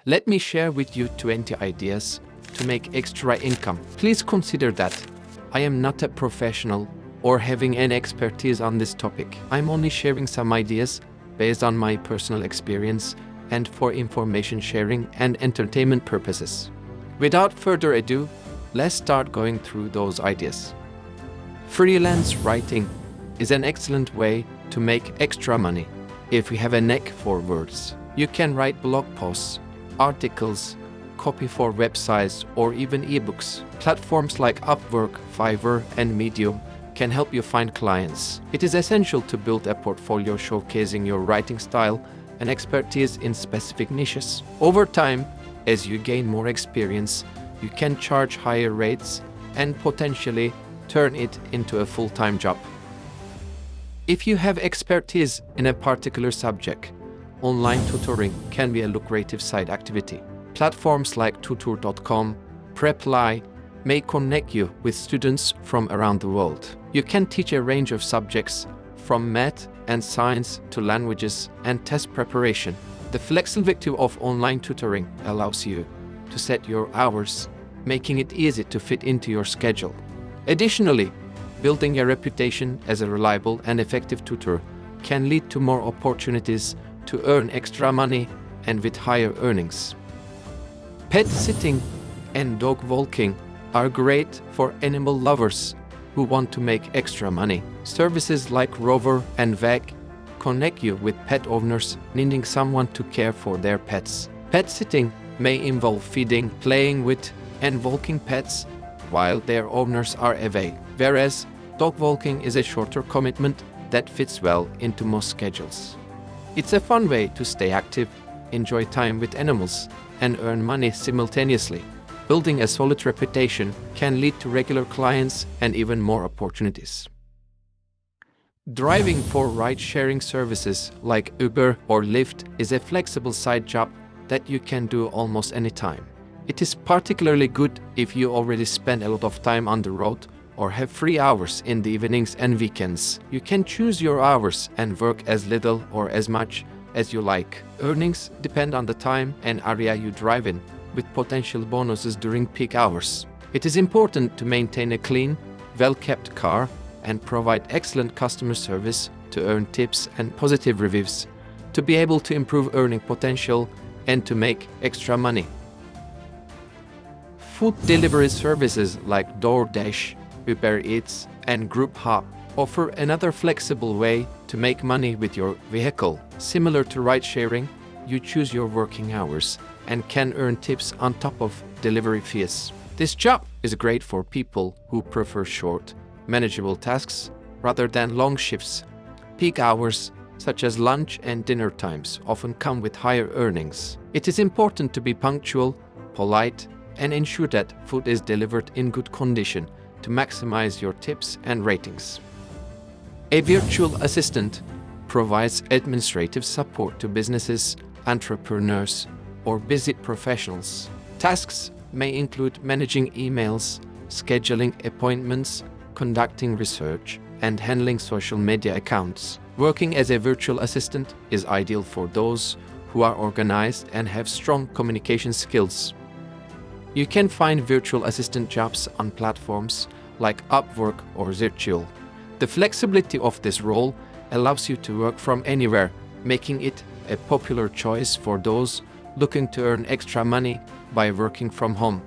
Let me share with you 20 ideas to make extra income. Please consider that I am not a professional or having an expertise on this topic. I'm only sharing some ideas based on my personal experience and for information sharing and entertainment purposes. Without further ado, let's start going through those ideas. Freelance writing is an excellent way to make extra money. If you have a knack for words, you can write blog posts, articles, copy for websites, or even ebooks. Platforms like Upwork, Fiverr, and Medium can help you find clients. It is essential to build a portfolio showcasing your writing style and expertise in specific niches. Over time, as you gain more experience, you can charge higher rates and potentially turn it into a full-time job. If you have expertise in a particular subject, online tutoring can be a lucrative side activity. Platforms like tutor.com, Preply may connect you with students from around the world. You can teach a range of subjects from math and science to languages and test preparation. The flexibility of online tutoring allows you to set your hours, making it easy to fit into your schedule. Additionally, building a reputation as a reliable and effective tutor can lead to more opportunities to earn extra money and with higher earnings. Pet sitting and dog walking are great for animal lovers who want to make extra money. Services like Rover and Vag connect you with pet owners needing someone to care for their pets. Pet sitting may involve feeding, playing with, and walking pets while their owners are away, whereas dog walking is a shorter commitment that fits well into most schedules. It's a fun way to stay active, enjoy time with animals, and earn money simultaneously. Building a solid reputation can lead to regular clients and even more opportunities. Driving for ride-sharing services like Uber or Lyft is a flexible side job that you can do almost any time. It is particularly good if you already spend a lot of time on the road or have free hours in the evenings and weekends. You can choose your hours and work as little or as much as you like. Earnings depend on the time and area you drive in, with potential bonuses during peak hours. It is important to maintain a clean, well-kept car and provide excellent customer service to earn tips and positive reviews, to be able to improve earning potential and to make extra money. Food delivery services like DoorDash, Uber Eats, and Grubhub offer another flexible way to make money with your vehicle. Similar to ride-sharing, you choose your working hours and can earn tips on top of delivery fees. This job is great for people who prefer short, manageable tasks rather than long shifts. Peak hours, such as lunch and dinner times, often come with higher earnings. It is important to be punctual, polite, and ensure that food is delivered in good condition to maximize your tips and ratings. A virtual assistant provides administrative support to businesses, entrepreneurs, or busy professionals. Tasks may include managing emails, scheduling appointments, conducting research, and handling social media accounts. Working as a virtual assistant is ideal for those who are organized and have strong communication skills. You can find virtual assistant jobs on platforms like Upwork or Virtual. The flexibility of this role allows you to work from anywhere, making it a popular choice for those looking to earn extra money by working from home.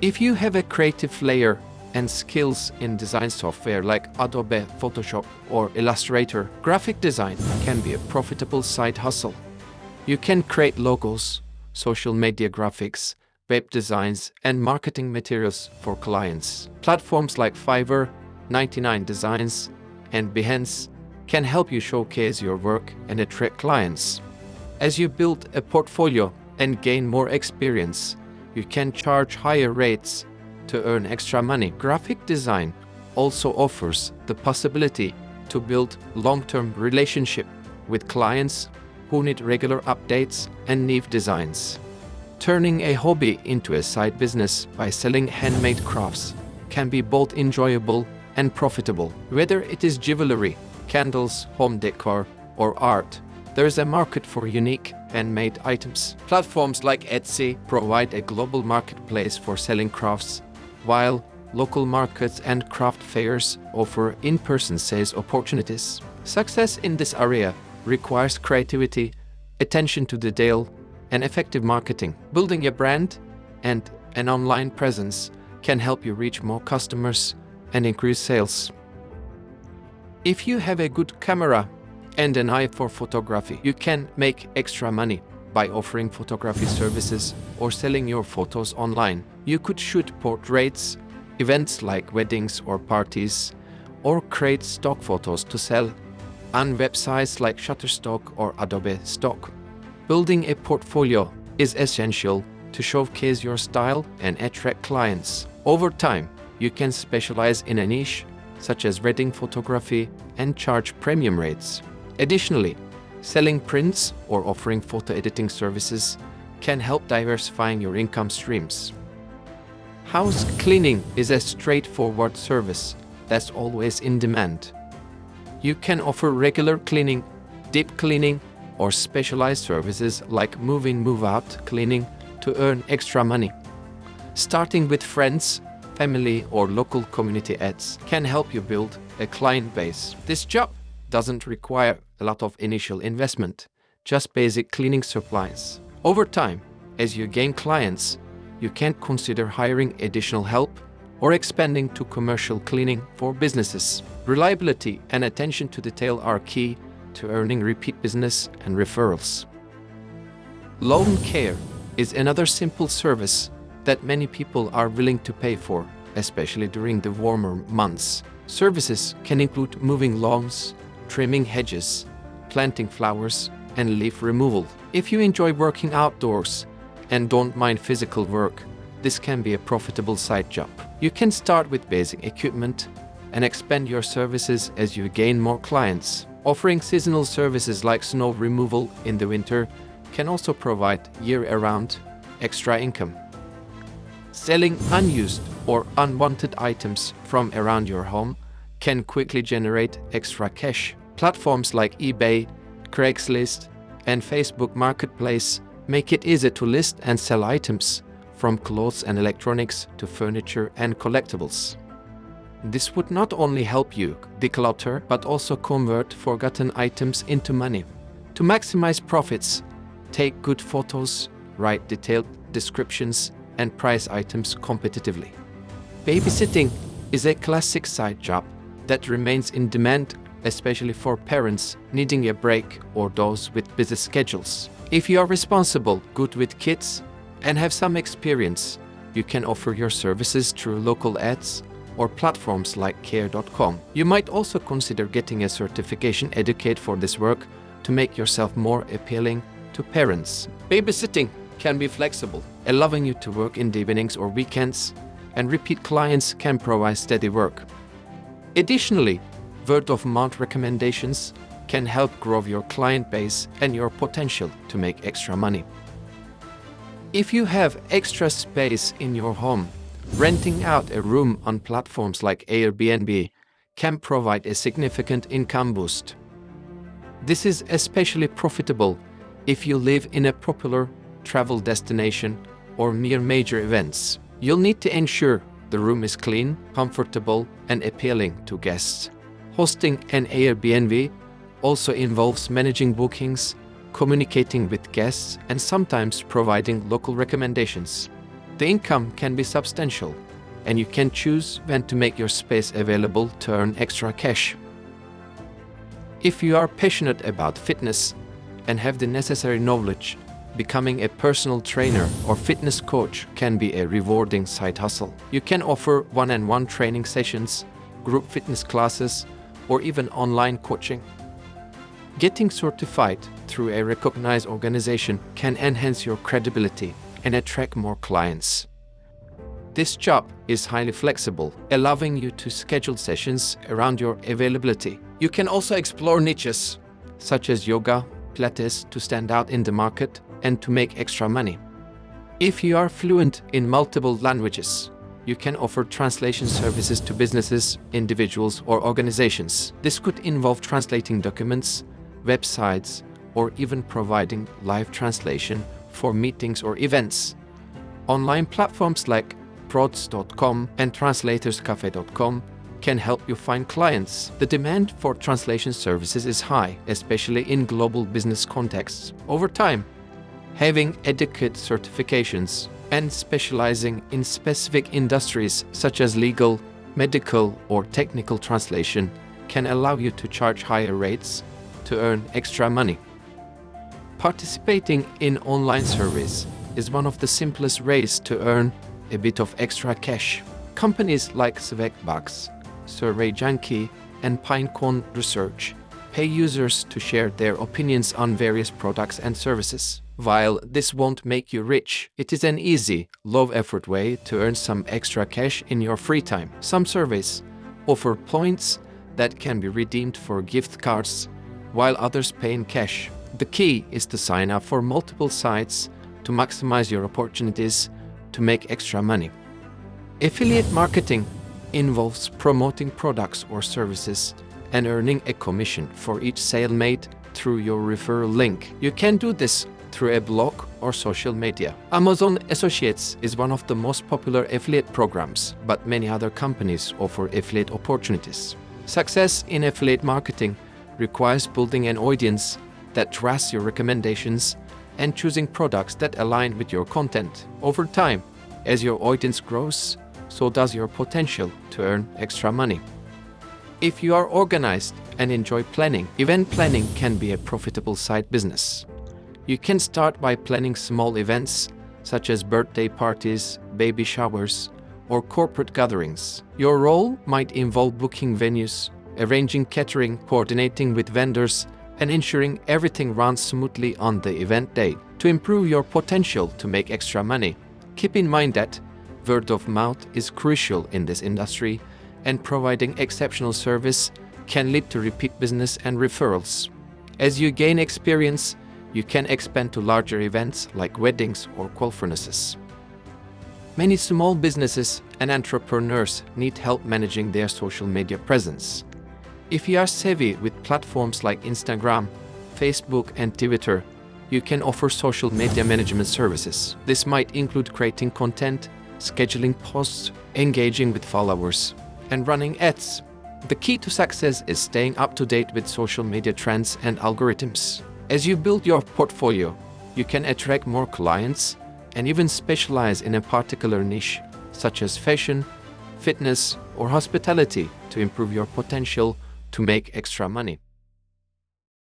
If you have a creative flair and skills in design software like Adobe Photoshop or Illustrator, graphic design can be a profitable side hustle. You can create logos, social media graphics, web designs, and marketing materials for clients. Platforms like Fiverr, 99 Designs, and Behance can help you showcase your work and attract clients. As you build a portfolio and gain more experience, you can charge higher rates to earn extra money. Graphic design also offers the possibility to build long-term relationship with clients who need regular updates and new designs. Turning a hobby into a side business by selling handmade crafts can be both enjoyable and profitable. Whether it is jewelry, candles, home decor, or art, There is a market for unique handmade items. Platforms like Etsy provide a global marketplace for selling crafts, while local markets and craft fairs offer in-person sales opportunities. Success in this area requires creativity, attention to detail, and effective marketing. Building a brand and an online presence can help you reach more customers and increase sales. If you have a good camera and an eye for photography, you can make extra money by offering photography services or selling your photos online. You could shoot portraits, events like weddings or parties, or create stock photos to sell on websites like Shutterstock or Adobe Stock. Building a portfolio is essential to showcase your style and attract clients. Over time, you can specialize in a niche, such as wedding photography, and charge premium rates. Additionally, selling prints or offering photo editing services can help diversifying your income streams. House cleaning is a straightforward service that's always in demand. You can offer regular cleaning, deep cleaning, or specialized services like move-in, move-out cleaning to earn extra money. Starting with friends, family, or local community ads can help you build a client base. This job doesn't require a lot of initial investment, just basic cleaning supplies. Over time, as you gain clients, you can consider hiring additional help or expanding to commercial cleaning for businesses. Reliability and attention to detail are key to earning repeat business and referrals. Lawn care is another simple service that many people are willing to pay for, especially during the warmer months. Services can include moving lawns, trimming hedges, planting flowers, and leaf removal. If you enjoy working outdoors and don't mind physical work, this can be a profitable side job. You can start with basic equipment and expand your services as you gain more clients. Offering seasonal services like snow removal in the winter can also provide year-round extra income. Selling unused or unwanted items from around your home can quickly generate extra cash. Platforms like eBay, Craigslist, and Facebook Marketplace make it easy to list and sell items, from clothes and electronics to furniture and collectibles. This would not only help you declutter, but also convert forgotten items into money. To maximize profits, take good photos, write detailed descriptions, and price items competitively. Babysitting is a classic side job that remains in demand, especially for parents needing a break or those with busy schedules. If you are responsible, good with kids, and have some experience, you can offer your services through local ads or platforms like care.com. You might also consider getting a certification educate for this work to make yourself more appealing to parents. Babysitting can be flexible, allowing you to work in the evenings or weekends, and repeat clients can provide steady work. Additionally, word-of-mouth recommendations can help grow your client base and your potential to make extra money. If you have extra space in your home, renting out a room on platforms like Airbnb can provide a significant income boost. This is especially profitable if you live in a popular travel destination or near major events. You'll need to ensure the room is clean, comfortable, and appealing to guests. Hosting an Airbnb also involves managing bookings, communicating with guests, and sometimes providing local recommendations. The income can be substantial, and you can choose when to make your space available to earn extra cash. If you are passionate about fitness and have the necessary knowledge, becoming a personal trainer or fitness coach can be a rewarding side hustle. You can offer one-on-one training sessions, group fitness classes, or even online coaching. Getting certified through a recognized organization can enhance your credibility and attract more clients. This job is highly flexible, allowing you to schedule sessions around your availability. You can also explore niches, such as yoga, Pilates, to stand out in the market and to make extra money. If you are fluent in multiple languages, you can offer translation services to businesses, individuals, or organizations. This could involve translating documents, websites, or even providing live translation for meetings or events. Online platforms like prods.com and translatorscafe.com can help you find clients. The demand for translation services is high, especially in global business contexts. Over time, having adequate certifications and specializing in specific industries such as legal, medical, or technical translation can allow you to charge higher rates to earn extra money. Participating in online surveys is one of the simplest ways to earn a bit of extra cash. Companies like Swagbucks, Survey Junkie, and Pinecone Research pay users to share their opinions on various products and services. While this won't make you rich, it is an easy, low-effort way to earn some extra cash in your free time. Some surveys offer points that can be redeemed for gift cards, while others pay in cash. The key is to sign up for multiple sites to maximize your opportunities to make extra money. Affiliate marketing involves promoting products or services and earning a commission for each sale made through your referral link. You can do this through a blog or social media. Amazon Associates is one of the most popular affiliate programs, but many other companies offer affiliate opportunities. Success in affiliate marketing requires building an audience that trusts your recommendations and choosing products that align with your content. Over time, as your audience grows, so does your potential to earn extra money. If you are organized and enjoy planning, event planning can be a profitable side business. You can start by planning small events such as birthday parties, baby showers, or corporate gatherings. Your role might involve booking venues, arranging catering, coordinating with vendors, and ensuring everything runs smoothly on the event day. To improve your potential to make extra money, keep in mind that word of mouth is crucial in this industry, and providing exceptional service can lead to repeat business and referrals. As you gain experience, you can expand to larger events like weddings or conferences. Many small businesses and entrepreneurs need help managing their social media presence. If you are savvy with platforms like Instagram, Facebook, and Twitter, you can offer social media management services. This might include creating content, scheduling posts, engaging with followers, and running ads. The key to success is staying up to date with social media trends and algorithms. As you build your portfolio, you can attract more clients and even specialize in a particular niche, such as fashion, fitness, or hospitality, to improve your potential to make extra money.